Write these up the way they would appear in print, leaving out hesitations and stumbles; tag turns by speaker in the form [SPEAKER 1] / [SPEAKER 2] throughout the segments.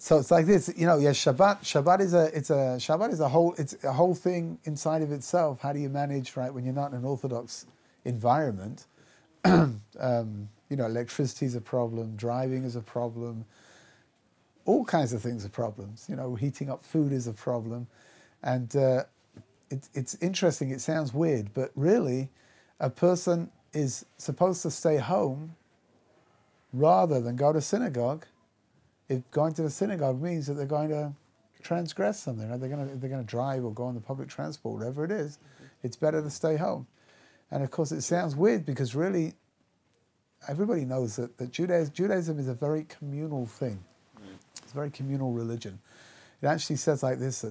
[SPEAKER 1] So it's like this, you know. Yeah, Shabbat is a whole thing inside of itself. How do you manage, right, when you're not in an Orthodox environment? You know, electricity is a problem, driving is a problem, all kinds of things are problems. You know, heating up food is a problem, and it's interesting. It sounds weird, but really, a person is supposed to stay home rather than go to synagogue. If going to the synagogue means that they're going to transgress something, right? They're going to drive or go on the public transport, whatever it is, it's better to stay home. And of course, it sounds weird because really, everybody knows that Judaism is a very communal thing. It's a very communal religion. It actually says like this,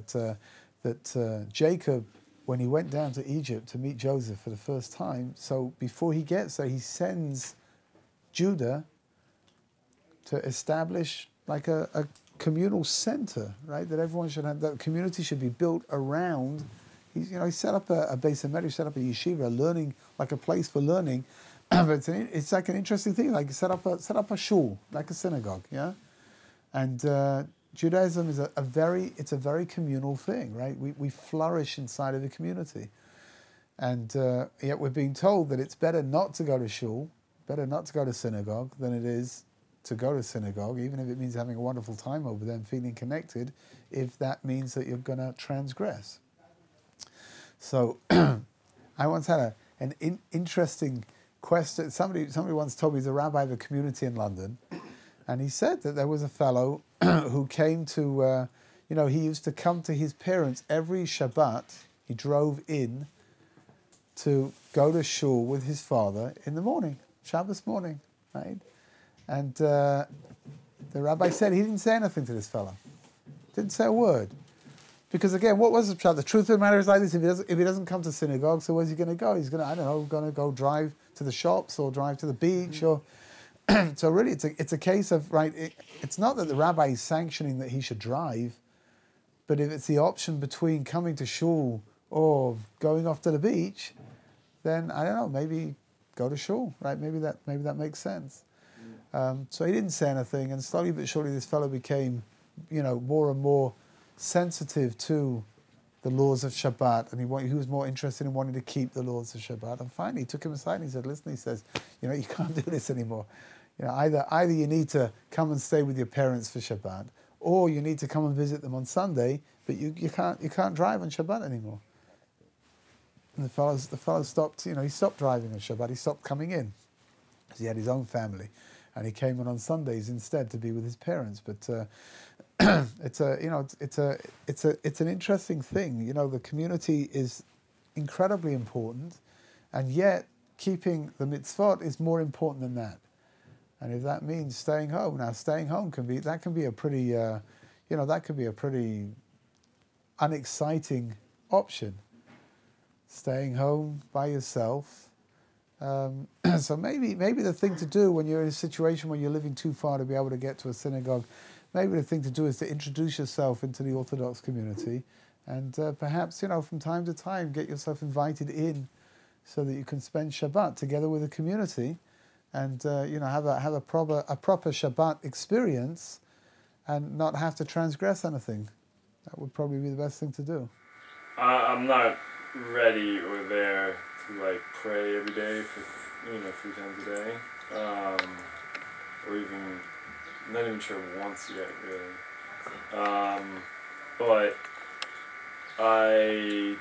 [SPEAKER 1] that Jacob, when he went down to Egypt to meet Joseph for the first time, so before he gets there, he sends Judah to establish like a communal center, right? That everyone should have, that community should be built around. He set up a base of medrash, set up a yeshiva, learning, like a place for learning. But it's like an interesting thing, like set up a shul, like a synagogue, yeah. And Judaism is a very communal thing, right? We flourish inside of the community, and yet we're being told that it's better not to go to shul, better not to go to synagogue than it is to go to synagogue, even if it means having a wonderful time over there and feeling connected, if that means that you're going to transgress. So I once had an interesting question. Somebody once told me, he's a rabbi of a community in London, and he said that there was a fellow who came to, he used to come to his parents every Shabbat. He drove in to go to shul with his father in the morning, Shabbos morning, right? And the rabbi said he didn't say anything to this fellow. Didn't say a word. Because again, what was the pshat? The truth of the matter is like this: if he doesn't come to synagogue, so where's he going to go? He's going to go drive to the shops or drive to the beach, or so really, it's a case of, right. It's not that the rabbi is sanctioning that he should drive, but if it's the option between coming to shul or going off to the beach, then I don't know. Maybe go to shul, right? Maybe that makes sense. So he didn't say anything, and slowly but surely, this fellow became, more and more sensitive to the laws of Shabbat, and he was more interested in wanting to keep the laws of Shabbat. And finally, he took him aside and he said, "Listen," he says, "you can't do this anymore. Either you need to come and stay with your parents for Shabbat, or you need to come and visit them on Sunday, but you can't drive on Shabbat anymore." And the fellow stopped. He stopped driving on Shabbat. He stopped coming in because he had his own family, and he came in on Sundays instead to be with his parents. But it's an interesting thing. The community is incredibly important, and yet keeping the mitzvot is more important than that. And if that means staying home, now staying home can be a pretty unexciting option. Staying home by yourself. So maybe the thing to do when you're in a situation where you're living too far to be able to get to a synagogue, maybe the thing to do is to introduce yourself into the Orthodox community, and perhaps from time to time get yourself invited in, so that you can spend Shabbat together with the community, and have a proper Shabbat experience, and not have to transgress anything. That would probably be the best thing to do.
[SPEAKER 2] I'm not ready or there to pray every day for 3 times a day, or even not even sure once yet really. But I'm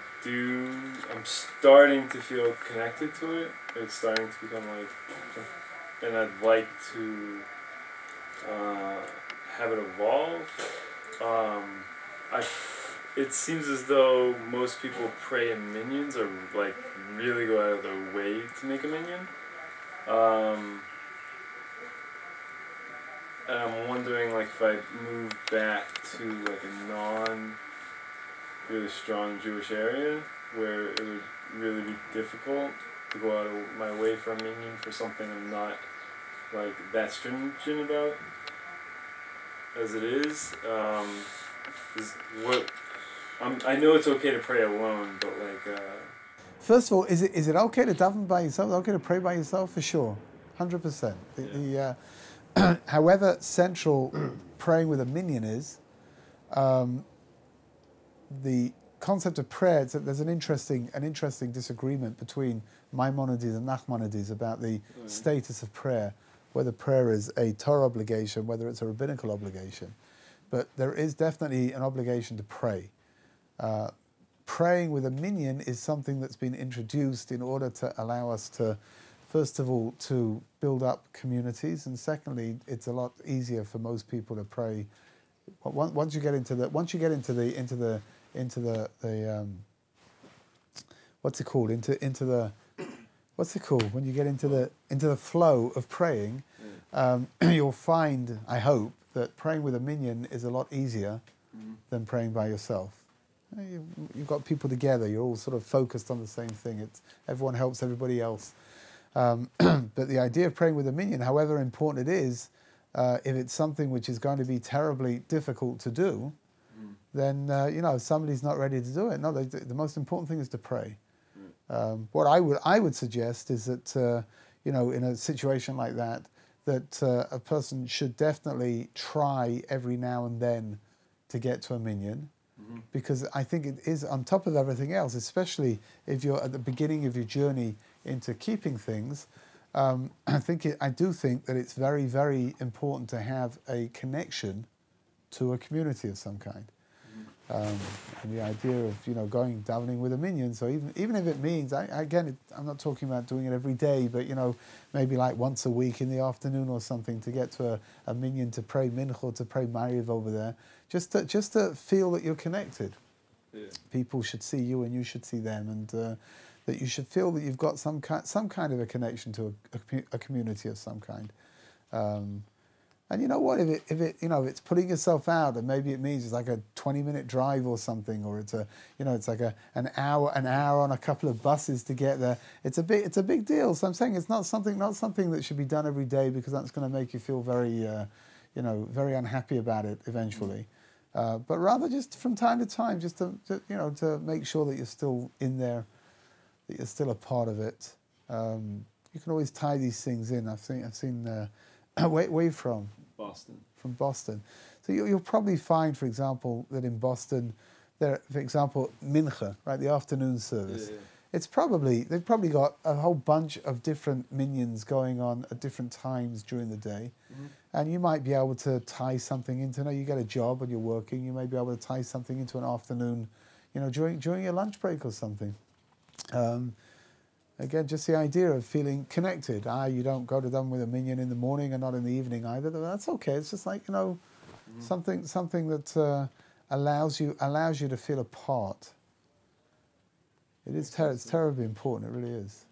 [SPEAKER 2] starting to feel connected to it. It's starting to become and I'd like to have it evolve. It seems as though most people pray in minions, or really go out of their way to make a minion. And I'm wondering if I move back to a non-really strong Jewish area where it would really be difficult to go out of my way for a minion for something I'm not that stringent about as it is. I know it's okay to pray alone, but
[SPEAKER 1] First of all, is it okay to daven by yourself? Is it okay to pray by yourself? For sure, 100%. However central praying with a minyan is, the concept of prayer, there's an interesting disagreement between Maimonides and Nachmanides about the status of prayer, whether prayer is a Torah obligation, whether it's a rabbinical obligation. But there is definitely an obligation to pray. Praying with a minyan is something that's been introduced in order to allow us to, first of all, to build up communities, and secondly, it's a lot easier for most people to pray. Once you get into the what's it called? What's it called? When you get into the flow of praying, you'll find, I hope, that praying with a minyan is a lot easier than praying by yourself. You've got people together. You're all sort of focused on the same thing. Everyone helps everybody else. But the idea of praying with a minyan, however important it is, if it's something which is going to be terribly difficult to do, then if somebody's not ready to do it. No, the most important thing is to pray. What I would suggest is that in a situation like that, a person should definitely try every now and then to get to a minyan, because I think it is on top of everything else, especially if you're at the beginning of your journey into keeping things. I do think that it's very, very important to have a connection to a community of some kind. And the idea of going davening with a minyan. So even if it means, I'm not talking about doing it every day, but maybe like once a week in the afternoon or something, to get to a minyan to pray mincha, to pray mariv over there, just to feel that you're connected. Yeah. People should see you and you should see them, and that you should feel that you've got some kind of a connection to a community of some kind. And you know what? If it's putting yourself out, and maybe it means it's like a 20-minute drive or something, or it's like an hour on a couple of buses to get there. It's a big deal. So I'm saying it's not something that should be done every day, because that's going to make you feel very, very unhappy about it eventually. But rather just from time to time, just to make sure that you're still in there, that you're still a part of it. You can always tie these things in. I've seen. Where from?
[SPEAKER 3] Boston.
[SPEAKER 1] From Boston. So you'll probably find, for example, that in Boston, for example, mincha, right, the afternoon service. Yeah. They've probably got a whole bunch of different minyans going on at different times during the day, and you might be able to tie something into. You get a job and you're working. You may be able to tie something into an afternoon, during your lunch break or something. Again, just the idea of feeling connected. You don't go to them with a minyan in the morning and not in the evening either. That's okay. It's just like something that allows you to feel a part. It's terribly important. It really is.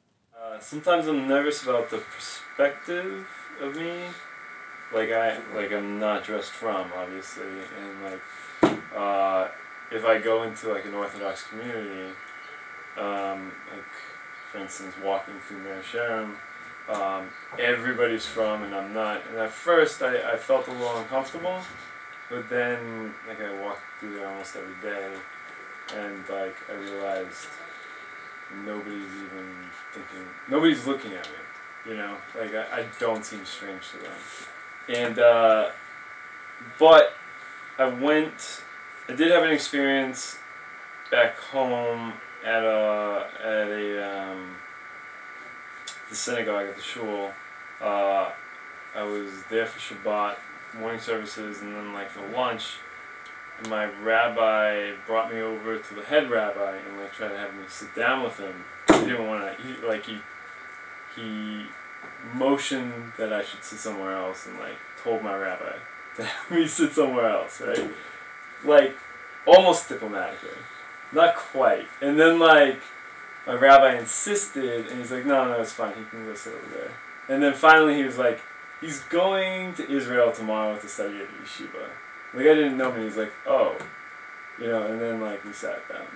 [SPEAKER 2] Sometimes I'm nervous about the perspective of me. I'm not dressed from, obviously, and if I go into like an Orthodox community, for instance, walking through Mea Sherem, everybody's from, and I'm not. And at first, I felt a little uncomfortable, but then, I walked through there almost every day, and I realized nobody's looking at me. I don't seem strange to them. And but I did have an experience back home at the synagogue at the shul. I was there for Shabbat morning services, and then for lunch, my rabbi brought me over to the head rabbi and tried to have me sit down with him. He didn't want to. He motioned that I should sit somewhere else, and told my rabbi to have me sit somewhere else, right? Almost diplomatically. Not quite. And then, my rabbi insisted, and he's like, no, it's fine. He can go sit over there. And then finally he was like, he's going to Israel tomorrow to study at yeshiva. I didn't know him, and he's like, oh. And then, we sat down.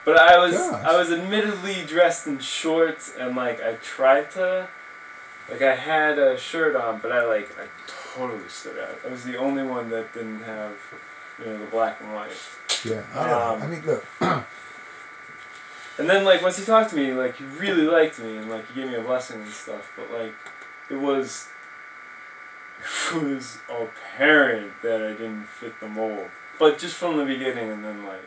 [SPEAKER 2] But I was admittedly dressed in shorts, and, I tried to, I had a shirt on, but I totally stood out. I was the only one that didn't have, the black and white.
[SPEAKER 1] Yeah. Look.
[SPEAKER 2] And then, once he talked to me, he really liked me, and, he gave me a blessing and stuff, but, it was it was apparent that I didn't fit the mold. But just from the beginning, and then like.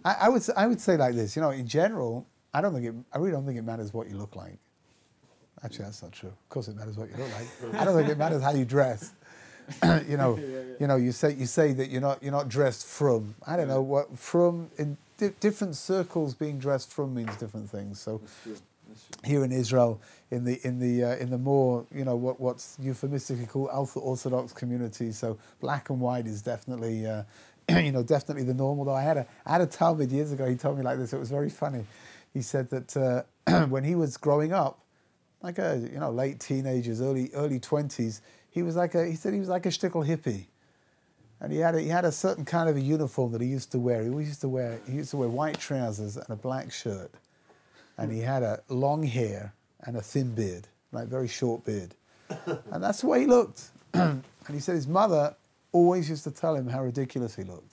[SPEAKER 1] I would say like this, in general, I really don't think it matters what you look like. Actually, that's not true. Of course, it matters what you look like. I don't think it matters how you dress. You say that you're not dressed from. I don't know what from in different circles. Being dressed from means different things. So here in Israel, in the more what's euphemistically called Orthodox community, so black and white is definitely definitely the normal. Though I had a Talmud years ago. He told me like this. It was very funny. He said that when he was growing up, like late teenagers, early 20s, he said he was like a shtickle hippie, and he had a certain kind of a uniform that he used to wear. He used to wear white trousers and a black shirt, and he had a long hair and a thin beard, like very short beard, and that's the way he looked. And he said his mother always used to tell him how ridiculous he looked.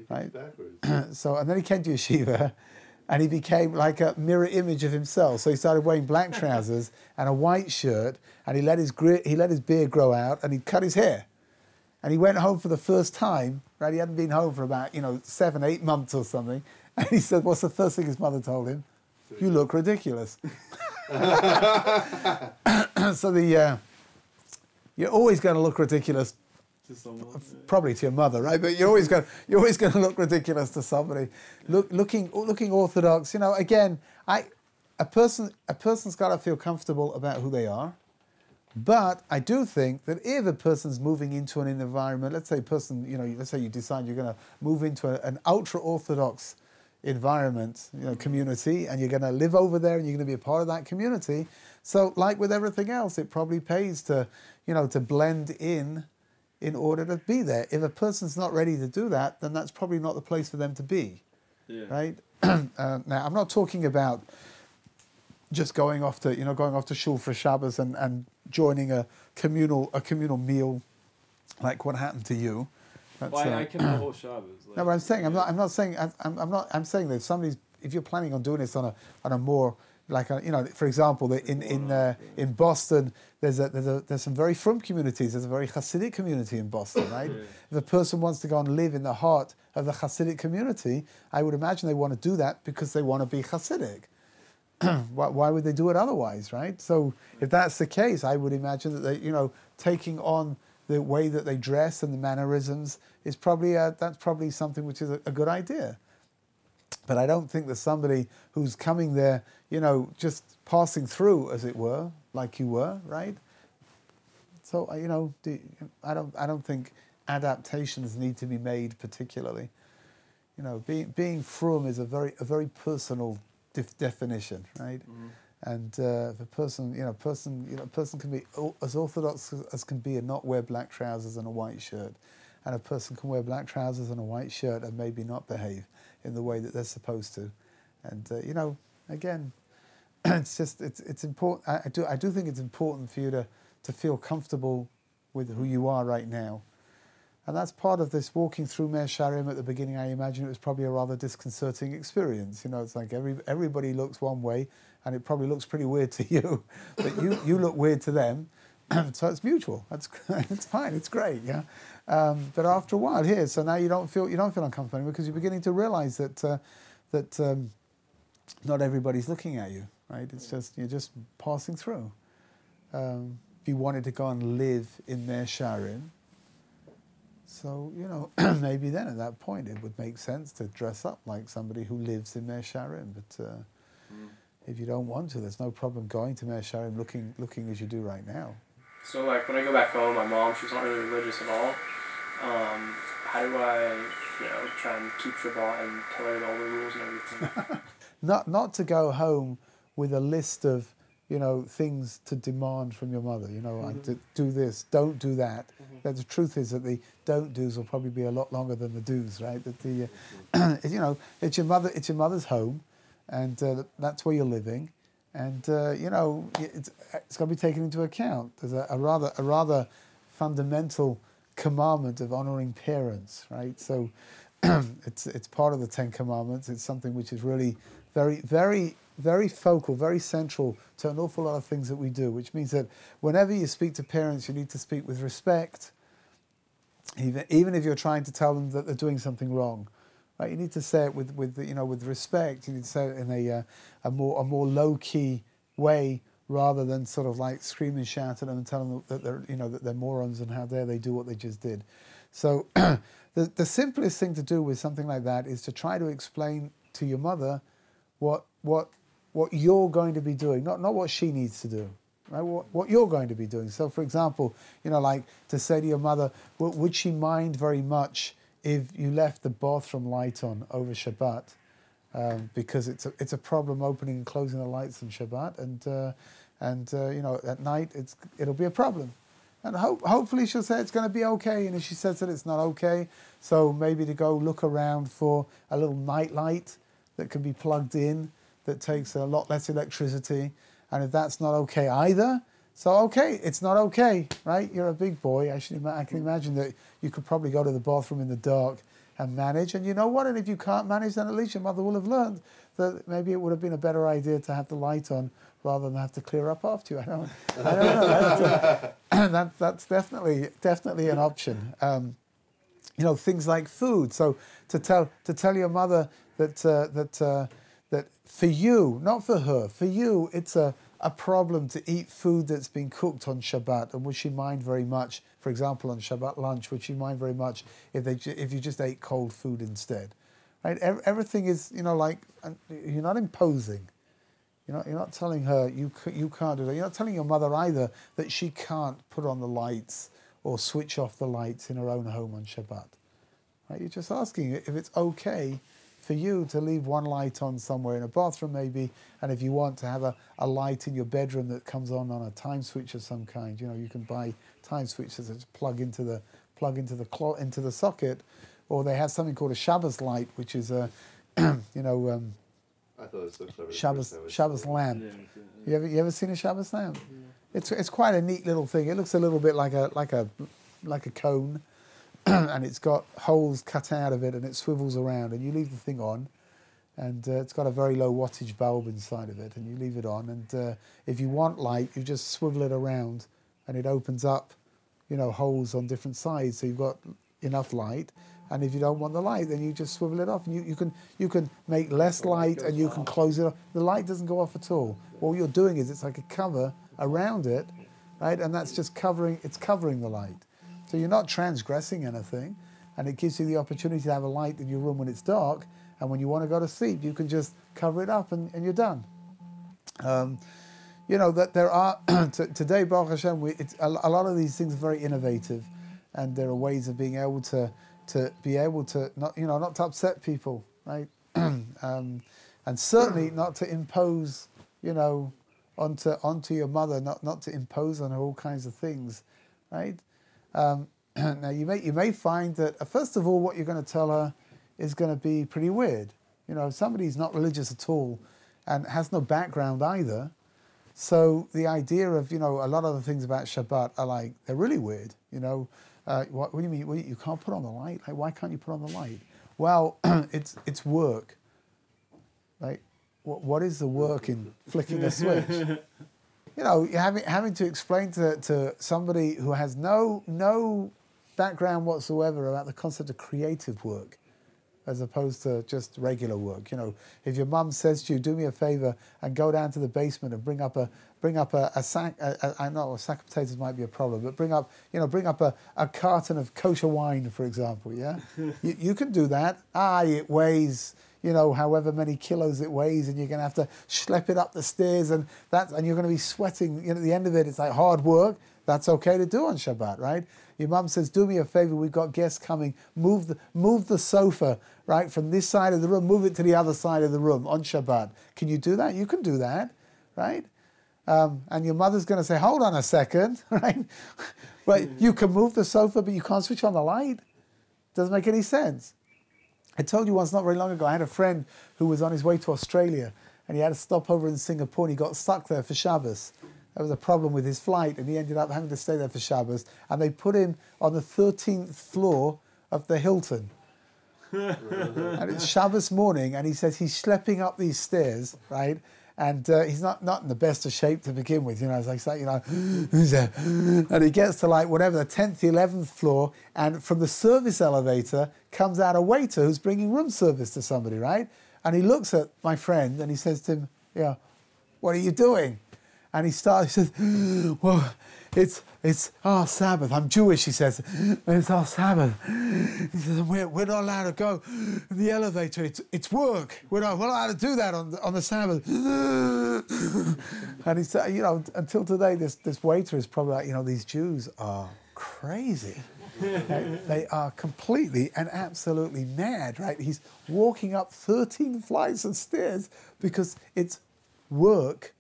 [SPEAKER 1] Right? So, and then he came to yeshiva, and he became like a mirror image of himself. So he started wearing black trousers and a white shirt, and he let his beard grow out, and he cut his hair. And he went home for the first time, right? He hadn't been home for about 7-8 months or something. And he said, what's the first thing his mother told him? You look ridiculous. So you're always going to look ridiculous. Probably to your mother, right? But you're always going to look ridiculous to somebody. Looking Orthodox. Again, a person's got to feel comfortable about who they are. But I do think that if a person's moving into an environment, let's say you decide you're going to move into an ultra-Orthodox environment, community, and you're going to live over there and you're going to be a part of that community. So, like with everything else, it probably pays to blend in order to be there. If a person's not ready to do that, then that's probably not the place for them to be, right? Now, I'm not talking about just going off to shul for Shabbos and joining a communal meal, like what happened to you. That's,
[SPEAKER 2] I can the whole Shabbos.
[SPEAKER 1] No, but I'm saying I'm saying that if you're planning on doing this on a more for example, in Boston, there's some very frum communities. There's a very Hasidic community in Boston, right? If a person wants to go and live in the heart of the Hasidic community, I would imagine they want to do that because they want to be Hasidic. Why would they do it otherwise, right? So if that's the case, I would imagine that they, taking on the way that they dress and the mannerisms is that's probably something which is a good idea. But I don't think that somebody who's coming there, just passing through, as it were, like you were, right? So, I don't think adaptations need to be made particularly. Being frum is a very personal definition, right? Mm-hmm. And the person can be as orthodox as can be and not wear black trousers and a white shirt, and a person can wear black trousers and a white shirt and maybe not behave in the way that they're supposed to. And again, it's important. I do think it's important for you to feel comfortable with who you are right now. And that's part of this walking through Mea Sharim at the beginning. I imagine it was probably a rather disconcerting experience. It's like everybody looks one way, and it probably looks pretty weird to you, but you look weird to them. So it's mutual. It's fine. It's great. Yeah. But after a while, so now you don't feel uncomfortable anymore because you're beginning to realize that not everybody's looking at you. Right. It's just you're just passing through. If you wanted to go and live in Mea Sharim, so, maybe then at that point it would make sense to dress up like somebody who lives in Mea Sharim. But if you don't want to, there's no problem going to Mea Sharim looking as you do right now.
[SPEAKER 3] So, like, when I go back home, my mom, she's not really religious at all. How do I, try and keep Shabbat and tell her all the rules and everything?
[SPEAKER 1] Not to go home with a list of, things to demand from your mother. Like do this, don't do that. Mm-hmm. The truth is that the don't do's will probably be a lot longer than the do's, right? That it's your mother's home, and that's where you're living, and it's got to be taken into account. There's a rather fundamental commandment of honouring parents, right? So it's part of the Ten Commandments. It's something which is really very focal, very central to an awful lot of things that we do, which means that whenever you speak to parents, you need to speak with respect, even if you're trying to tell them that they're doing something wrong. Right? You need to say it with respect. You need to say it in a more low-key way, rather than sort of like scream and shout at them and tell them that they're morons and how dare they do what they just did. So the simplest thing to do with something like that is to try to explain to your mother what you're going to be doing, not what she needs to do, right? What you're going to be doing. So, for example, like to say to your mother, would she mind very much if you left the bathroom light on over Shabbat, because it's a problem opening and closing the lights on Shabbat, and at night it'll be a problem. And hopefully she'll say it's going to be okay. And if she says that it's not okay, so maybe to go look around for a little night light that can be plugged in, that takes a lot less electricity. And if that's not okay either, so okay, it's not okay, right? You're a big boy. I can imagine that you could probably go to the bathroom in the dark and manage. And you know what? And if you can't manage, then at least your mother will have learned that maybe it would have been a better idea to have the light on rather than have to clear up after you. I don't know. That's definitely an option. Things like food. So to tell your mother that for you, not for her, for you, it's a problem to eat food that's been cooked on Shabbat, and would she mind very much, for example, on Shabbat lunch, would she mind very much if you just ate cold food instead? Right? Everything is, like, you're not imposing. You're not telling her you can't do that. You're not telling your mother either that she can't put on the lights or switch off the lights in her own home on Shabbat. Right? You're just asking if it's okay for you to leave one light on somewhere in a bathroom maybe, and if you want to have a light in your bedroom that comes on a time switch of some kind, you can buy time switches that plug into the socket, or they have something called a Shabbos light, which is a
[SPEAKER 4] I thought it was so clever.
[SPEAKER 1] Shabbos lamp. You ever seen a Shabbos lamp? It's quite a neat little thing. It looks a little bit like a cone, and it's got holes cut out of it, and it swivels around, and you leave the thing on, and it's got a very low wattage bulb inside of it, and you leave it on, and if you want light, you just swivel it around, and it opens up, holes on different sides, so you've got enough light. And if you don't want the light, then you just swivel it off, and you can make less light, and you can close it off. The light doesn't go off at all. All you're doing is it's like a cover around it, right? And that's just covering the light. So you're not transgressing anything, and it gives you the opportunity to have a light in your room when it's dark, and when you want to go to sleep, you can just cover it up, and you're done. That there are today, Baruch Hashem, a lot of these things are very innovative, and there are ways of being able to be able to not to upset people, right? And certainly not to impose, onto your mother, not to impose on her all kinds of things, right? Now you may find that first of all, what you're going to tell her is going to be pretty weird. If somebody's not religious at all and has no background either, so the idea of a lot of the things about Shabbat are they're really weird. What do you mean? You can't put on the light? Like, why can't you put on the light? Well, it's work. Right? What is the work in flicking a switch? Having to explain to somebody who has no background whatsoever about the concept of creative work, as opposed to just regular work. If your mum says to you, "Do me a favor and go down to the basement and bring up a sack." I know a sack of potatoes might be a problem, but bring up a carton of kosher wine, for example. Yeah, you can do that. It weighs however many kilos it weighs, and you're going to have to schlep it up the stairs, and you're going to be sweating. At the end of it, it's like hard work. That's okay to do on Shabbat, right? Your mum says, "Do me a favor, we've got guests coming. Move the sofa, right, from this side of the room, move it to the other side of the room on Shabbat." Can you do that? You can do that, right? And your mother's going to say, "Hold on a second," right? But you can move the sofa, but you can't switch on the light. Doesn't make any sense. I told you once, not very long ago, I had a friend who was on his way to Australia, and he had to stop over in Singapore, and he got stuck there for Shabbos. There was a problem with his flight, and he ended up having to stay there for Shabbos, and they put him on the 13th floor of the Hilton. And it's Shabbos morning, and he says he's schlepping up these stairs, right? And he's not in the best of shape to begin with, It's like, and he gets to like whatever, the 10th, 11th floor, and from the service elevator comes out a waiter who's bringing room service to somebody, right? And he looks at my friend and he says to him, yeah, what are you doing? And he says, well, it's our Sabbath. I'm Jewish, he says. It's our Sabbath. He says, we're not allowed to go in the elevator. It's work. We're not allowed to do that on the Sabbath. And he said, until today, this waiter is probably like, these Jews are crazy. They are completely and absolutely mad, right? He's walking up 13 flights of stairs because it's work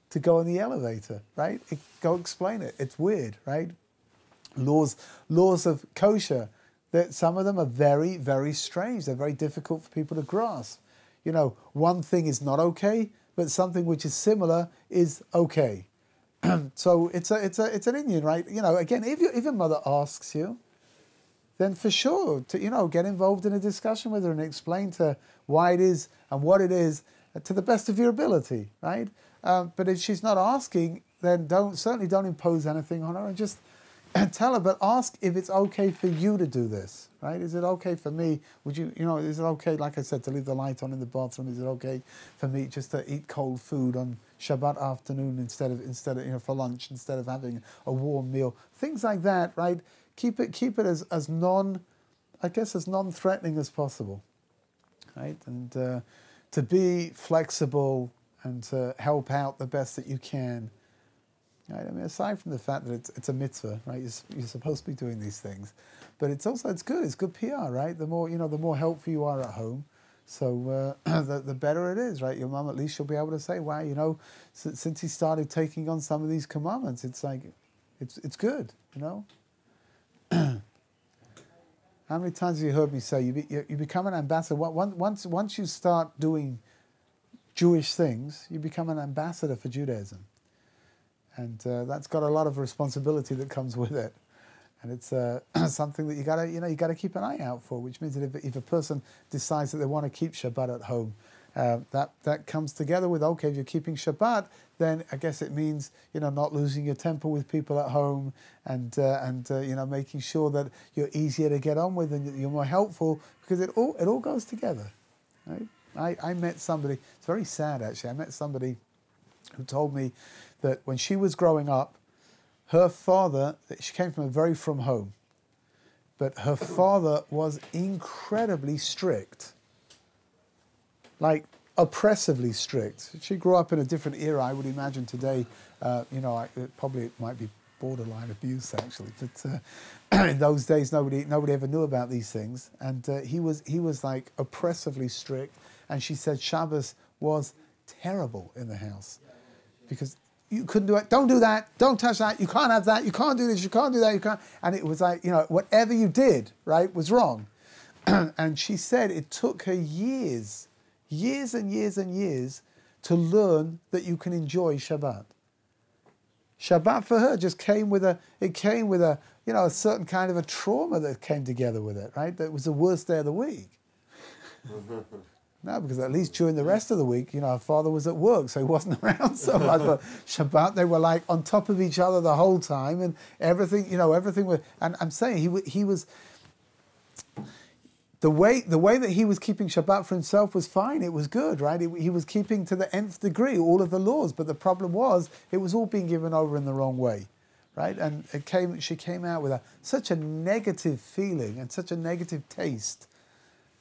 [SPEAKER 1] to go in the elevator, right? Go explain it. It's weird, right? Laws of kosher, that some of them are very, very strange. They're very difficult for people to grasp. One thing is not okay, but something which is similar is okay. So it's an Indian, right? Again, if your mother asks you, then for sure to get involved in a discussion with her and explain to her why it is and what it is to the best of your ability, right? But if she's not asking, then certainly don't impose anything on her, and just tell her. But ask if it's okay for you to do this, right? Is it okay for me? Would you, is it okay, like I said, to leave the light on in the bathroom? Is it okay for me just to eat cold food on Shabbat afternoon instead of for lunch, instead of having a warm meal? Things like that, right? Keep it as non-threatening as possible, right? And to be flexible and to help out the best that you can. Right? I mean, aside from the fact that it's a mitzvah, right? You're supposed to be doing these things, but it's good. It's good PR, right? The more helpful you are at home, so the better it is, right? Your mum, at least, she'll be able to say, wow, since he started taking on some of these commandments, it's like, it's good, How many times have you heard me say you become an ambassador? Once you start doing Jewish things, you become an ambassador for Judaism, and that's got a lot of responsibility that comes with it, and it's something that you gotta keep an eye out for. Which means that if a person decides that they want to keep Shabbat at home, that comes together with, okay, if you're keeping Shabbat, then I guess it means not losing your temper with people at home, and making sure that you're easier to get on with and that you're more helpful, because it all goes together, right? I met somebody, it's very sad actually, I met somebody who told me that when she was growing up, her father, she came from a very frum home, but her father was incredibly strict, like oppressively strict. She grew up in a different era, I would imagine today, it might be borderline abuse actually, but in those days nobody ever knew about these things, and he was like oppressively strict. And she said Shabbos was terrible in the house because you couldn't do it. Don't do that. Don't touch that. You can't have that. You can't do this. You can't do that. You can't. And it was like, whatever you did, right, was wrong. And she said it took her years and years and years to learn that you can enjoy Shabbat. Shabbat for her just came with a certain kind of a trauma that came together with it, right? That was the worst day of the week. No, because at least during the rest of the week, her father was at work, so he wasn't around so much. But Shabbat, they were like on top of each other the whole time, and everything was. And I'm saying he was. The way that he was keeping Shabbat for himself was fine. It was good, right? He was keeping to the nth degree all of the laws, but the problem was it was all being given over in the wrong way, right? And she came out with such a negative feeling and such a negative taste.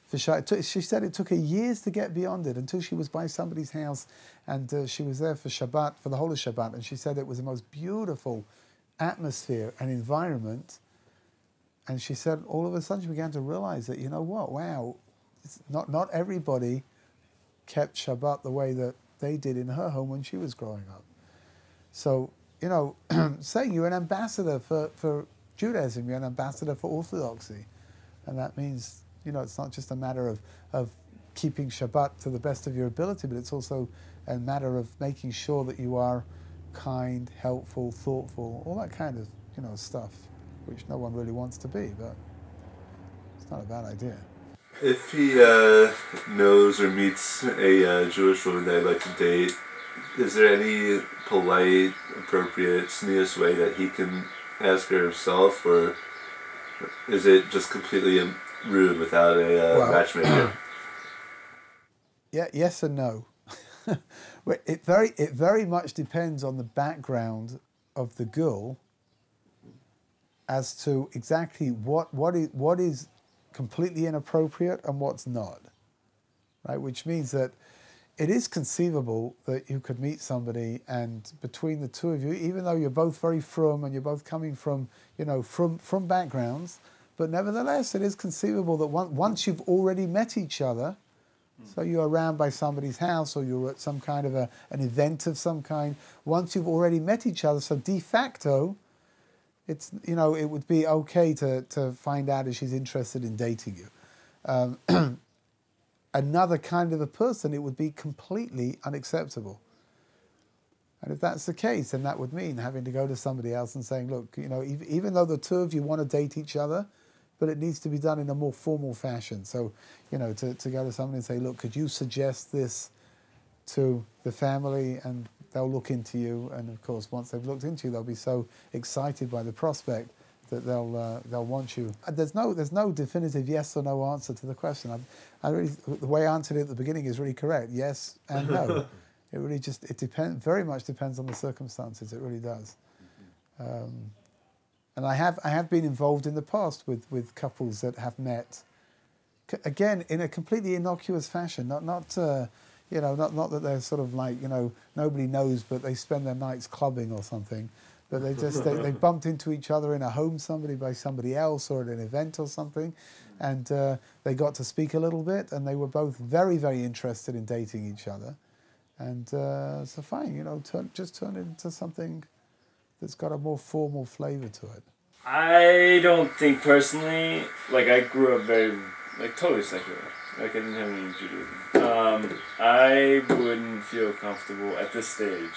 [SPEAKER 1] She said it took her years to get beyond it until she was by somebody's house, and she was there for Shabbat, for the whole of Shabbat, and she said it was the most beautiful atmosphere and environment. And she said all of a sudden she began to realize that, wow, it's not everybody kept Shabbat the way that they did in her home when she was growing up. So, saying you're an ambassador for Judaism, you're an ambassador for Orthodoxy, and that means, it's not just a matter of keeping Shabbat to the best of your ability, but it's also a matter of making sure that you are kind, helpful, thoughtful, all that kind of, stuff, which no one really wants to be, but it's not a bad idea.
[SPEAKER 4] If he knows or meets a Jewish woman that he'd like to date, is there any polite, appropriate, sneeze way that he can ask her himself, or is it just completely rude without a matchmaker?
[SPEAKER 1] Yeah, yes and no. Well, it very much depends on the background of the girl as to exactly what is completely inappropriate and what's not, right? Which means that it is conceivable that you could meet somebody and between the two of you, even though you're both very frum and you're both coming from, from backgrounds, but nevertheless, it is conceivable that once you've already met each other, so you're around by somebody's house or you're at some kind of an event of some kind, once you've already met each other, so de facto, it's, it would be okay to find out if she's interested in dating you. Another kind of a person, it would be completely unacceptable. And if that's the case, then that would mean having to go to somebody else and saying, look, even though the two of you want to date each other, but it needs to be done in a more formal fashion. So, to go to somebody and say, look, could you suggest this to the family? And they'll look into you. And of course, once they've looked into you, they'll be so excited by the prospect that they'll want you. There's no definitive yes or no answer to the question. The way I answered it at the beginning is really correct. Yes and no. It really very much depends on the circumstances. It really does. And I have been involved in the past with couples that have met, again in a completely innocuous fashion. Not that they're sort of like nobody knows, but they spend their nights clubbing or something. But they bumped into each other in a home by somebody else or at an event or something, and they got to speak a little bit, and they were both very, very interested in dating each other, and so fine, turn it into something that's got a more formal flavor to it.
[SPEAKER 2] I don't think personally, I grew up very, totally secular. I didn't have any Judaism. I wouldn't feel comfortable at this stage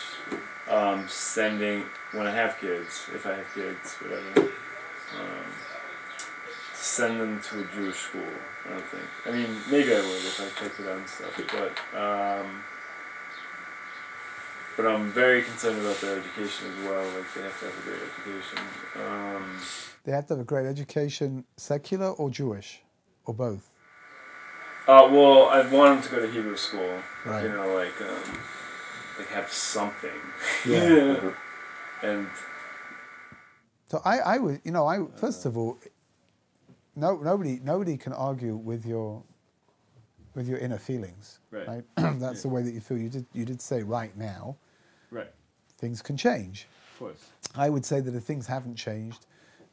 [SPEAKER 2] sending, when I have kids, if I have kids, whatever, send them to a Jewish school, I don't think. I mean, maybe I would if I picked it out and stuff, but I'm very concerned about their education as well. They have to have a great education.
[SPEAKER 1] They have to have a great education, secular or Jewish, or both?
[SPEAKER 2] Well, I want them to go to Hebrew school.
[SPEAKER 1] Right.
[SPEAKER 2] Have something.
[SPEAKER 1] Yeah.
[SPEAKER 2] And
[SPEAKER 1] so I would, first of all, nobody can argue with your inner feelings, right? That's the way that you feel. You did say right now.
[SPEAKER 2] Right.
[SPEAKER 1] Things can change.
[SPEAKER 2] Of course.
[SPEAKER 1] I would say that if things haven't changed,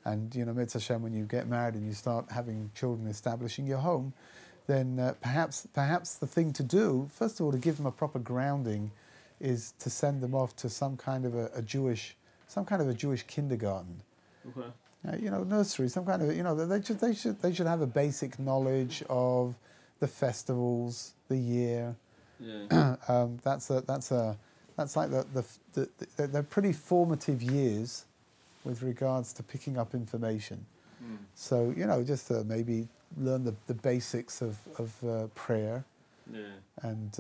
[SPEAKER 1] and Mitzvah Hashem, when you get married and you start having children, establishing your home, then perhaps the thing to do, first of all, to give them a proper grounding, is to send them off to some kind of a Jewish kindergarten. Okay. Nursery, some kind of they should have a basic knowledge of the festivals, the year.
[SPEAKER 2] Yeah.
[SPEAKER 1] That's like they're pretty formative years with regards to picking up information. Mm. So just to maybe learn the basics of prayer, and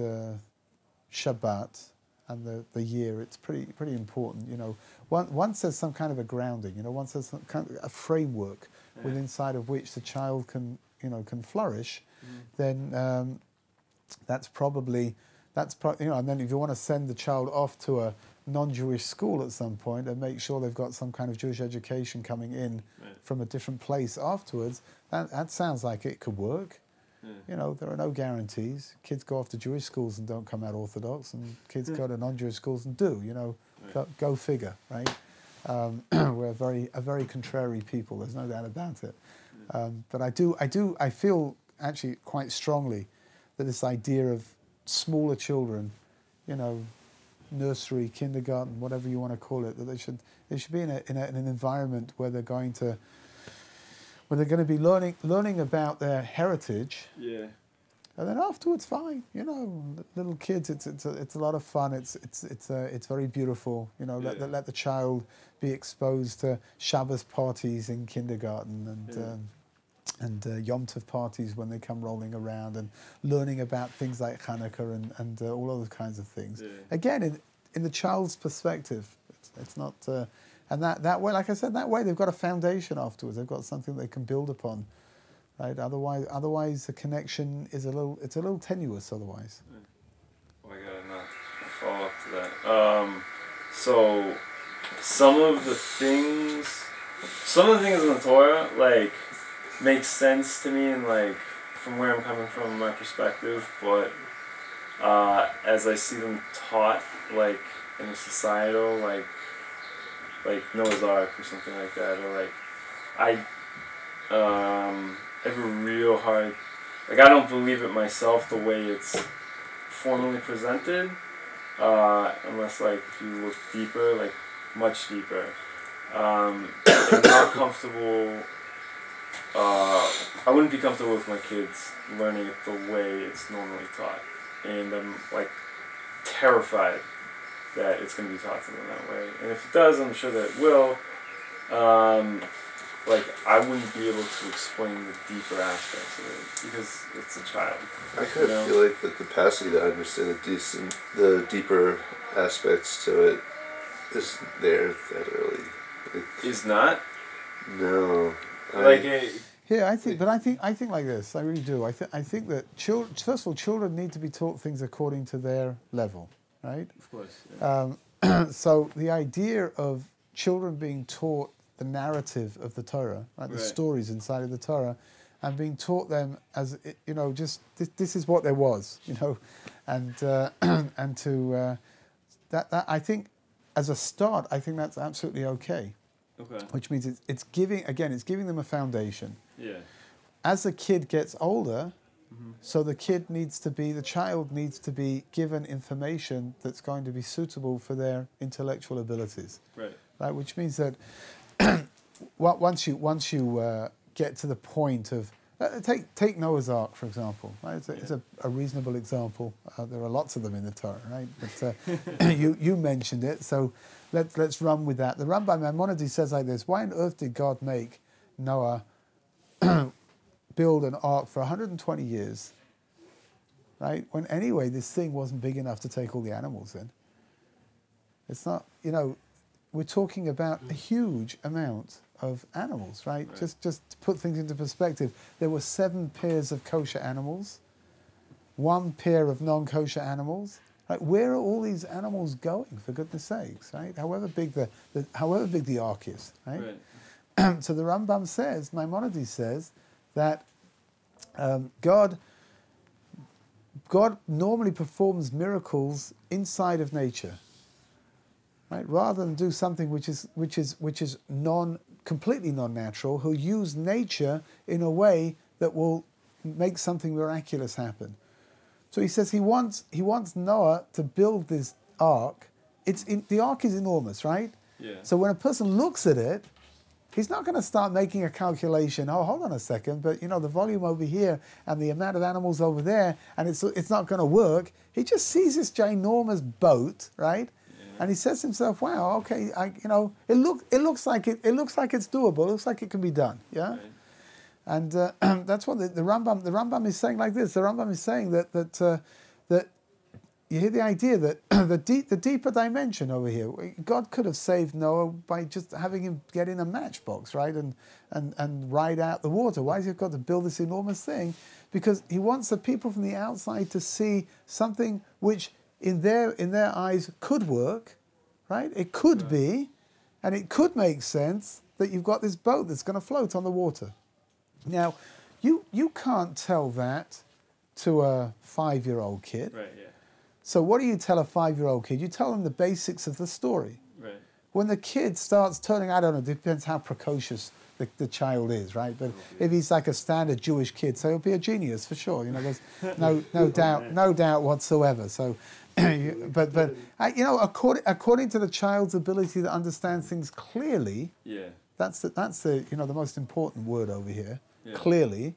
[SPEAKER 1] Shabbat and the year. It's pretty important. Once there's some kind of a grounding, once there's some kind of a framework within inside of which the child can flourish, then that's probably. And then if you want to send the child off to a non-Jewish school at some point and make sure they've got some kind of Jewish education coming in from a different place afterwards, that sounds like it could work. Yeah. There are no guarantees. Kids go off to Jewish schools and don't come out Orthodox, and kids go to non-Jewish schools and do. Go figure, right? We're a very contrary people. There's no doubt about it. But I feel actually quite strongly that this idea of smaller children, nursery, kindergarten, whatever you want to call it, that they should be in an environment where they're going to be learning about their heritage. Yeah. And then afterwards, fine. Little kids, it's a lot of fun. It's very beautiful. Let the child be exposed to Shabbos parties in kindergarten, and Yom Tov parties when they come rolling around, and learning about things like Hanukkah and all other kinds of things.
[SPEAKER 2] Yeah.
[SPEAKER 1] Again, in the child's perspective, it's not, and that way, like I said, that way they've got a foundation afterwards. They've got something they can build upon, right? Otherwise the connection is a little tenuous. Otherwise.
[SPEAKER 2] Oh, I got a follow up to that. So some of the things in the Torah like make sense to me, and like from where I'm coming from, my perspective, but as I see them taught, like in a societal, like Noah's Ark or something like that, or like I have a real hard, like I don't believe it myself the way it's formally presented, unless like if you look deeper, like much deeper. I'm not comfortable. I wouldn't be comfortable with my kids learning it the way it's normally taught, and I'm like terrified that it's going to be taught to them that way. And if it does, I'm sure that it will. Like I wouldn't be able to explain the deeper aspects of it because it's a child.
[SPEAKER 4] I kind of feel like the capacity to understand the deeper aspects to it is there that early.
[SPEAKER 2] Is not?
[SPEAKER 4] No.
[SPEAKER 1] Yeah, I think like this. I really do. I think that first of all, children need to be taught things according to their level, right?
[SPEAKER 2] Of course. Yeah.
[SPEAKER 1] So the idea of children being taught the narrative of the Torah, right? The stories inside of the Torah, and being taught them as just this is what there was, and to that I think as a start, I think that's absolutely okay.
[SPEAKER 2] Okay.
[SPEAKER 1] Which means it's giving them a foundation.
[SPEAKER 2] Yeah.
[SPEAKER 1] As the kid gets older, so the child needs to be given information that's going to be suitable for their intellectual abilities. Right. Which means that once you get to the point of take Noah's Ark, for example. Right? It's a reasonable example. There are lots of them in the Torah, right? But you mentioned it, so let's run with that. The Rabbi Maimonides says like this: why on earth did God make Noah build an ark for 120 years? Right? When anyway this thing wasn't big enough to take all the animals in. It's not, we're talking about a huge amount of animals, right? Just to put things into perspective, there were 7 pairs of kosher animals, 1 pair of non-kosher animals. Right? Where are all these animals going, for goodness sakes, right? However big the ark is, right? So the Rambam says, Maimonides says, that God normally performs miracles inside of nature, right? Rather than do something which is completely non-natural, he'll use nature in a way that will make something miraculous happen. So he says he wants Noah to build this ark. The ark is enormous, right?
[SPEAKER 2] Yeah.
[SPEAKER 1] So when a person looks at it, he's not going to start making a calculation. Oh, hold on a second, but the volume over here and the amount of animals over there, and it's not going to work. He just sees this ginormous boat, right? Yeah. And he says to himself, "Wow, okay, it looks like it's doable. It looks like it can be done." Yeah. Right. And that's what the Rambam is saying like this. The Rambam is saying that you hear the idea that the deeper dimension over here. God could have saved Noah by just having him get in a matchbox, right, and ride out the water. Why has he got to build this enormous thing? Because he wants the people from the outside to see something which, in their eyes, could work, right? It could be, and it could make sense that you've got this boat that's going to float on the water. Now, you can't tell that to a 5-year-old kid.
[SPEAKER 2] Right. Yeah.
[SPEAKER 1] So what do you tell a 5-year-old kid? You tell them the basics of the story.
[SPEAKER 2] Right.
[SPEAKER 1] When the kid starts turning, I don't know, it depends how precocious the child is, right? But if he's like a standard Jewish kid, so he'll be a genius for sure. There's no doubt whatsoever. So, but according to the child's ability to understand things clearly, that's the most important word over here. Yeah. Clearly,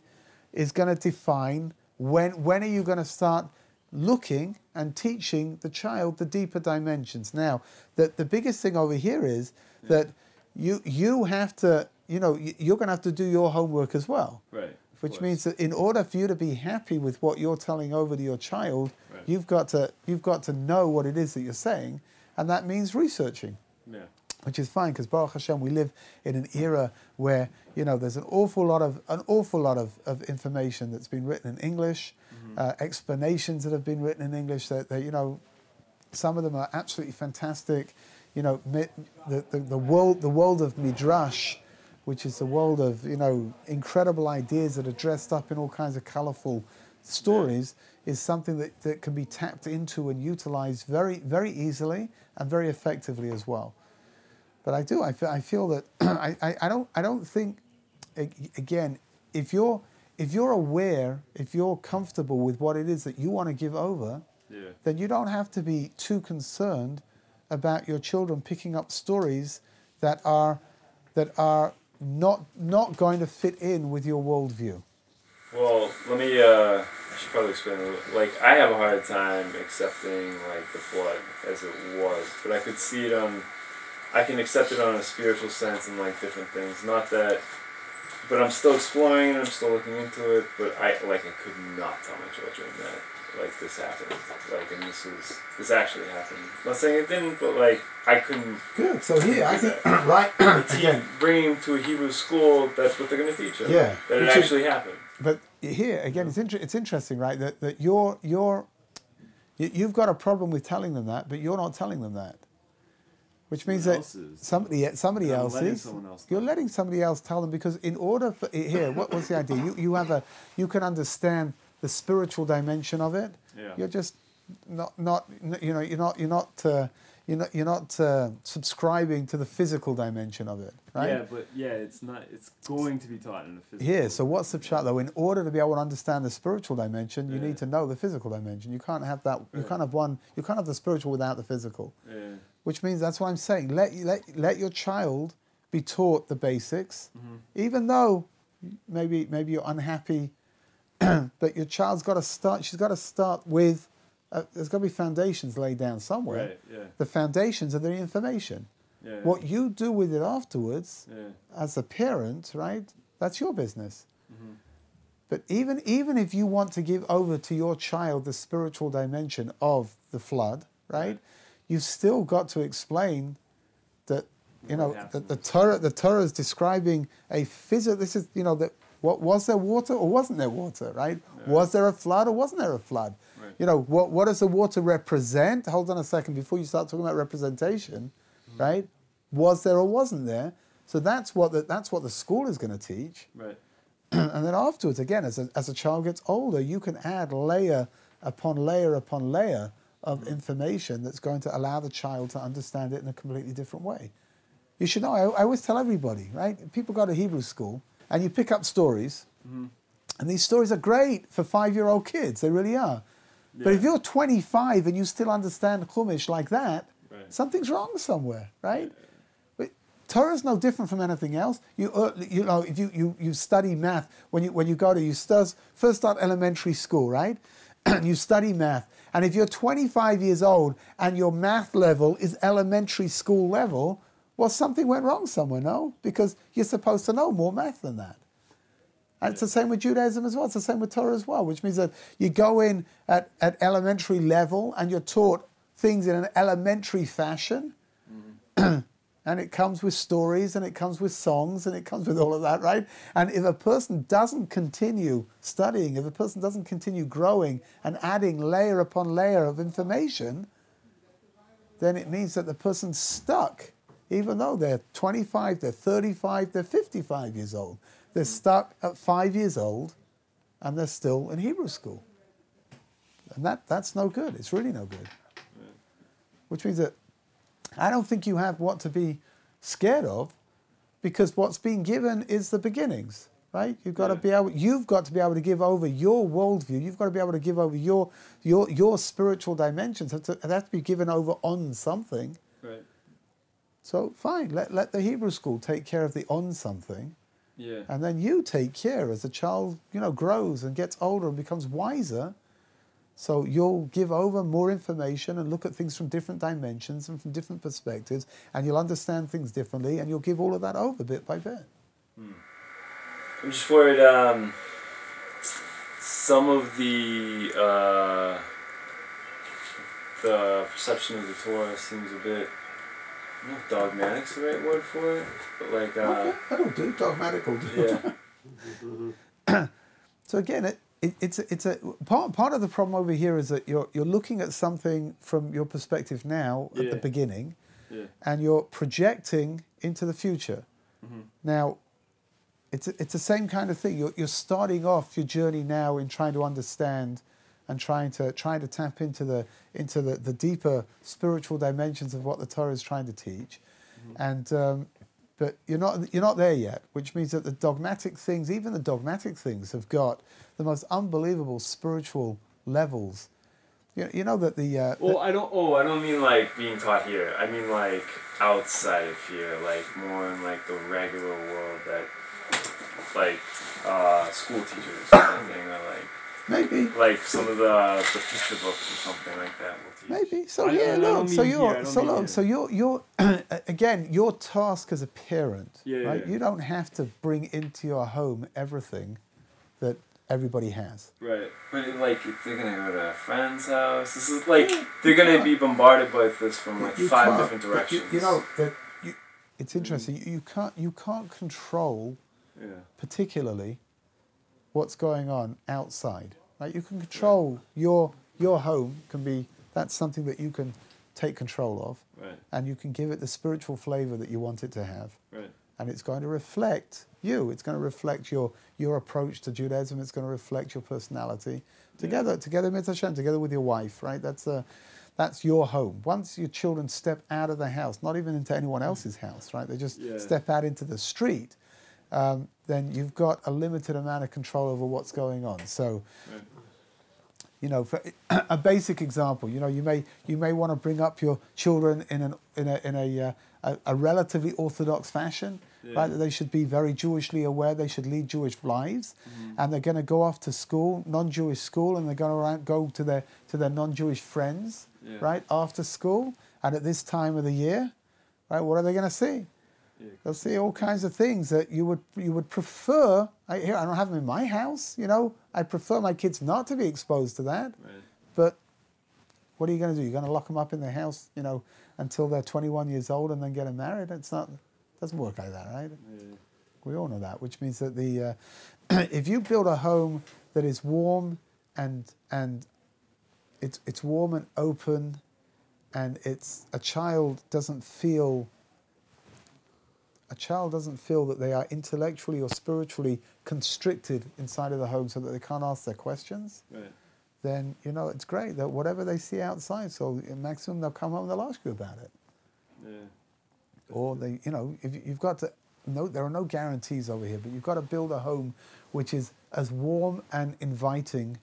[SPEAKER 1] is going to define when are you going to start looking and teaching the child the deeper dimensions. Now, the biggest thing over here is that you have to you're going to have to do your homework as well.
[SPEAKER 2] Right.
[SPEAKER 1] Which means that in order for you to be happy with what you're telling over to your child, you've got to know what it is that you're saying, and that means researching. Yeah. Which is fine, because Baruch Hashem, we live in an era where there's an awful lot of information that's been written in English, explanations that have been written in English that some of them are absolutely fantastic. The world of Midrash, which is the world of incredible ideas that are dressed up in all kinds of colourful stories, is something that can be tapped into and utilised very, very easily and very effectively as well. But I feel that I don't think, again, if you're aware, if you're comfortable with what it is that you want to give over, then you don't have to be too concerned about your children picking up stories that are not going to fit in with your worldview.
[SPEAKER 2] Well, I should probably explain a little. Like, I have a hard time accepting, like, the flood as it was, but I could see it I can accept it on a spiritual sense and, like, different things. Not that, but I'm still exploring, I'm still looking into it, but I could not tell my children that, like, this happened. Like, and this actually happened. I'm not saying it didn't, but, like, I couldn't.
[SPEAKER 1] Good. So here, I think, right, again.
[SPEAKER 2] Bringing them to a Hebrew school, that's what they're going to teach them.
[SPEAKER 1] Yeah.
[SPEAKER 2] That it actually happened.
[SPEAKER 1] But here, again, it's interesting, right, that you've got a problem with telling them that, but you're not telling them that. Which means that somebody else is. You're letting somebody else tell them, because in order for here, what's the idea? You can understand the spiritual dimension of it. Yeah. You're just you're not subscribing to the physical dimension of it, right?
[SPEAKER 2] Yeah, but it's not. It's going to be taught in the physical.
[SPEAKER 1] Yeah. So what's the pshat though? In order to be able to understand the spiritual dimension, you need to know the physical dimension. You can't have that. You can't have one. You can't have the spiritual without the physical. Yeah. Which means that's what I'm saying. Let your child be taught the basics, even though maybe you're unhappy, but your child's got to start. She's got to start with. There's got to be foundations laid down somewhere.
[SPEAKER 2] Right, yeah.
[SPEAKER 1] The foundations are the information. Yeah. What you do with it afterwards, as a parent, right? That's your business. Mm-hmm. But even if you want to give over to your child the spiritual dimension of the flood, right? You've still got to explain that that the Torah is describing a physical. This is that what was there water or wasn't there water, right? Yeah. Was there a flood or wasn't there a flood? Right. What does the water represent? Hold on a second before you start talking about representation, right? Was there or wasn't there? So that's what the school is going to teach. Right. And then afterwards, again, as a child gets older, you can add layer upon layer upon layer of information that's going to allow the child to understand it in a completely different way. You should know, I always tell everybody, right? People go to Hebrew school and you pick up stories, and these stories are great for 5-year-old kids, they really are. Yeah. But if you're 25 and you still understand Chumash like that, something's wrong somewhere, right? But Torah's no different from anything else. If you study math, when you go to, first start elementary school, right? And you study math. And if you're 25 years old and your math level is elementary school level, well, something went wrong somewhere, no? Because you're supposed to know more math than that. And it's the same with Judaism as well. It's the same with Torah as well, which means that you go in at elementary level and you're taught things in an elementary fashion. And it comes with stories and it comes with songs and it comes with all of that, right? And if a person doesn't continue studying, if a person doesn't continue growing and adding layer upon layer of information, then it means that the person's stuck, even though they're 25, they're 35, they're 55 years old. They're stuck at 5 years old and they're still in Hebrew school. And that's no good. It's really no good. Which means that I don't think you have what to be scared of, because what's being given is the beginnings, right? You've got to be able to give over your worldview. You've got to be able to give over your spiritual dimensions. It has to be given over on something. Right. So fine, let the Hebrew school take care of the on something. Yeah. And then you take care as the child, grows and gets older and becomes wiser. So you'll give over more information and look at things from different dimensions and from different perspectives, and you'll understand things differently, and you'll give all of that over bit by bit.
[SPEAKER 2] I'm just worried. Some of the perception of the Torah seems a bit. I don't know if dogmatic's the right word for it, but like.
[SPEAKER 1] Okay, that'll do. Dogmatic will do.
[SPEAKER 2] Yeah.
[SPEAKER 1] So again, it's a part of the problem over here is that you're looking at something from your perspective now at the beginning, and you're projecting into the future. Now, it's the same kind of thing. You're starting off your journey now in trying to understand and trying to tap into the deeper spiritual dimensions of what the Torah is trying to teach, and but you're not there yet, which means that the dogmatic things, even the dogmatic things, have got the most unbelievable spiritual levels. You know that the.
[SPEAKER 2] I don't mean like being taught here. I mean like outside of here, like more in like the regular world that, like school teachers or something, or like.
[SPEAKER 1] Maybe.
[SPEAKER 2] Like some of the picture books or something like that will teach.
[SPEAKER 1] Maybe. So you're again, your task as a parent, right? You don't have to bring into your home everything that everybody has.
[SPEAKER 2] Right. But like if they're gonna go to a friend's house, this is like they're gonna be bombarded by this from like 5 different directions.
[SPEAKER 1] You know that it's interesting. You can't control particularly what's going on outside. Right? You can control your home that's something that you can take control of, and you can give it the spiritual flavor that you want it to have, and it's going to reflect you. It's going to reflect your approach to Judaism. It's going to reflect your personality together with Hashem, together with your wife. Right? That's your home. Once your children step out of the house, not even into anyone else's house, right? They just step out into the street. Then you've got a limited amount of control over what's going on. So, for a basic example, you may want to bring up your children in a relatively Orthodox fashion, right? That they should be very Jewishly aware. They should lead Jewish lives, and they're going to go off to school, non-Jewish school, and they're going to go to their non-Jewish friends, right, after school, and at this time of the year, right? What are they going to see? They'll see all kinds of things that you would prefer. I don't have them in my house. I prefer my kids not to be exposed to that. Right. But what are you going to do? You're going to lock them up in the house, until they're 21 years old and then get them married? Doesn't work like that, right? Yeah. We all know that. Which means that if you build a home that is warm and it's warm and open, and a child doesn't feel that they are intellectually or spiritually constricted inside of the home so that they can't ask their questions, then, it's great that whatever they see outside, so maximum they'll come home and they'll ask you about it. Yeah. Or if you've got to, there are no guarantees over here, but you've got to build a home which is as warm and inviting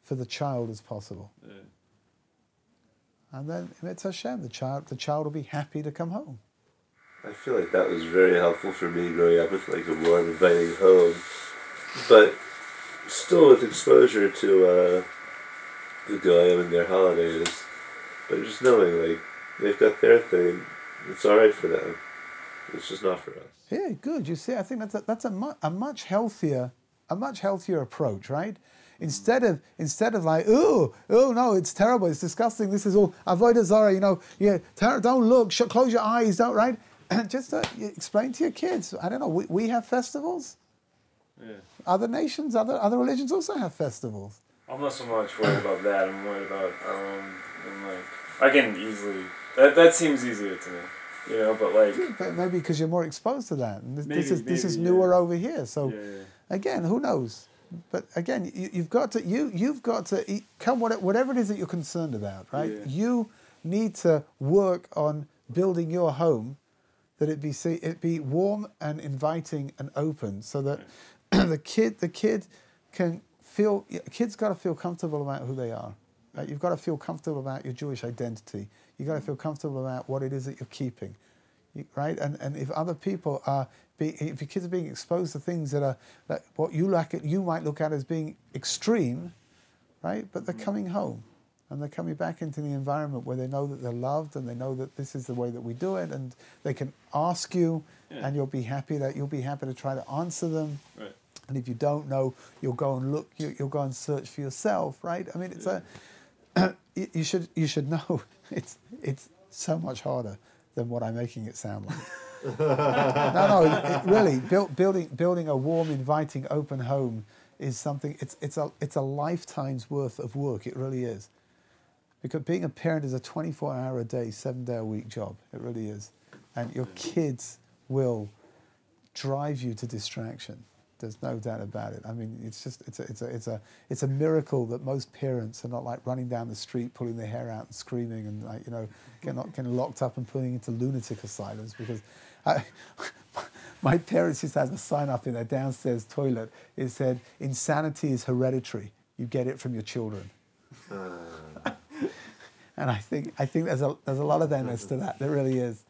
[SPEAKER 1] for the child as possible. Yeah. And then, it's Hashem, the child will be happy to come home.
[SPEAKER 4] I feel like that was very helpful for me growing up with like a warm, inviting home, but still with exposure to the Goyim and their holidays. But just knowing like they've got their thing, it's all right for them. It's just not for us.
[SPEAKER 1] Yeah, good. You see, I think that's a much healthier approach, right? Instead of like, oh no, it's terrible, it's disgusting. This is all avodah zarah. Don't look. Close your eyes. Don't right. Just explain to your kids. I don't know. We have festivals. Yeah. Other nations, other religions also have festivals.
[SPEAKER 2] I'm not so much worried about that. I'm worried about our own. And like, I can easily. That seems easier to me. But like. Yeah,
[SPEAKER 1] but maybe because you're more exposed to that. And this is newer over here. So, again, who knows? But again, you've got to come whatever it is that you're concerned about, right? Yeah. You need to work on building your home. That it be warm and inviting and open, so that the kid can feel. Kids got to feel comfortable about who they are. Right? You've got to feel comfortable about your Jewish identity. You've got to feel comfortable about what it is that you're keeping, right? And if other people if your kids are being exposed to things that what you might look at as being extreme, right? But they're coming home, And they're coming back into the environment where they know that they're loved and they know that this is the way that we do it, and they can ask you, and you'll be happy to try to answer them.
[SPEAKER 2] Right.
[SPEAKER 1] And if you don't know, you'll go and look. You'll go and search for yourself, right? I mean, it's you should know it's so much harder than what I'm making it sound like. No, really, building a warm, inviting, open home is something. It's a lifetime's worth of work. It really is, because being a parent is a 24-hour a day, 7-day-a-week job. It really is, and your kids will drive you to distraction. There's no doubt about it. I mean, it's a miracle that most parents are not like running down the street, pulling their hair out and screaming, and like, you know, getting locked up and putting into lunatic asylums. Because my parents used to have a sign up in their downstairs toilet. It said, "Insanity is hereditary. You get it from your children." And I think there's a lot of evidence to that. There really is.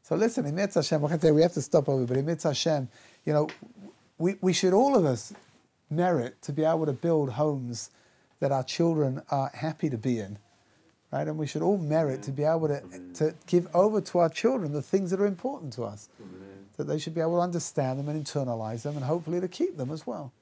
[SPEAKER 1] So listen, in Mitzvah Hashem, we have to stop over, but in Mitzvah Hashem, you know, we should, all of us, merit to be able to build homes that our children are happy to be in, right? And we should all merit to be able to give over to our children the things that are important to us, that they should be able to understand them and internalize them, and hopefully to keep them as well.